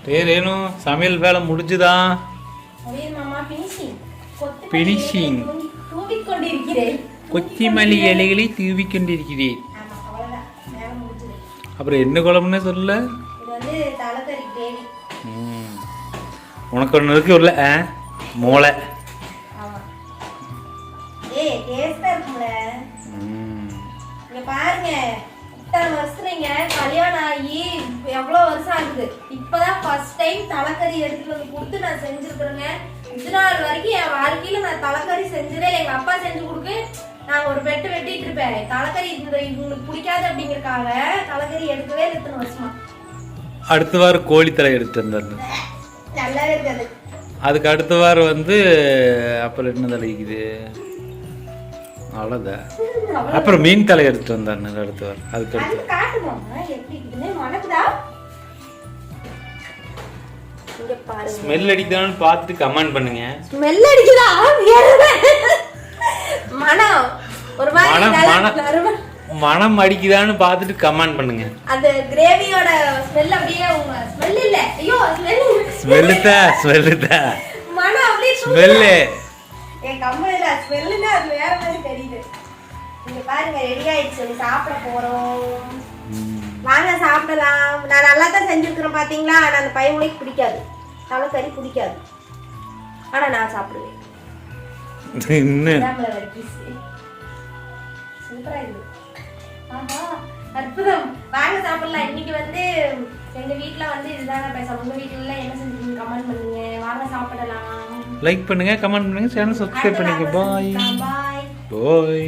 ரேணு சமையல் வேலை முடிஞ்சுதா? பினிஷிங். கொச்சிமல்லி இலைகளை தூவி கொண்டிருக்கிறேன். அப்புறம் என்ன குழம்புன்னு சொல்லல. உனக்கு ஒன்று இருக்கு உள்ள மூளை. பாருங்க வருஷம் கல்யாணம் ஆகி எவ்வளவு வருஷம் ஆகுது. இப்பதான் ஃபர்ஸ்ட் டைம் தலைக்கறி எடுத்துட்டு வந்து கொடுத்து நான் செஞ்சிருக்கிறேங்க. இது நாள் வரைக்கும் என் வாழ்க்கையில நான் தலைக்கறி செஞ்சதே எங்க அப்பா செஞ்சு கொடுக்கு. நான் ஒரு பெட்டு வெட்டிட்டு இருப்பேன். தலைக்கறி உங்களுக்கு பிடிக்காது அப்படிங்கறக்காக தலைக்கறி எடுக்கவே இத்தனை வருஷமா. அடுத்த வாரம் கோழி தலை எடுத்துட்டு வந்தாரு. நல்லாவே இருக்காது. அதுக்கு அடுத்த வாரம் வந்து அப்புறம் என்ன தலைக்குது அவ்வளோதான். அப்புறம் மீன் தலை எடுத்துட்டு வந்தாரு அடுத்த வாரம். அதுக்கு அடுத்து ஸ்மெல் அடிக்குதான்னு பார்த்துட்டு கமெண்ட் பண்ணுங்க. ஸ்மெல் அடிக்குதா? மனம் ஒரு மாதிரி மனம் அடிக்குதான்னு பார்த்துட்டு கமெண்ட் பண்ணுங்க. அந்த கிரேவியோட ஸ்மெல் அப்படியே உங்க ஸ்மெல் இல்ல. ஐயோ ஸ்மெல்லுதா மனம் அப்படியே ஸ்மெல். என் கம்பெனில ஸ்மெல்லுன்னா அது வேற மாதிரி தெரியுது. நீங்க பாருங்க ரெடி ஆயிடுச்சு. சாப்பிட போறோம். வாங்க சாப்பிடலாம். நான் நல்லா தான் செஞ்சிருக்கிறேன் பாத்தீங்களா. ஆனா அந்த பையனுக்கு பிடிக்காது. தலைக்கறி பிடிக்காது. ஆனா நான் சாப்பிடுவேன். சூப்பரா இருக்கு. ஆஹா அற்புதம். வாங்க சாப்பிடலாம். இன்னைக்கு வந்து எங்க வீட்ல வந்து இதுதாங்க பேச. உங்க வீட்ல என்ன செஞ்சீங்க கமெண்ட் பண்ணுங்க. வாங்க சாப்பிடலாம். லைக் பண்ணுங்க, கமெண்ட் பண்ணுங்க, சேனல் சப்ஸ்கிரைப் பண்ணுங்க. பாய் பாய்.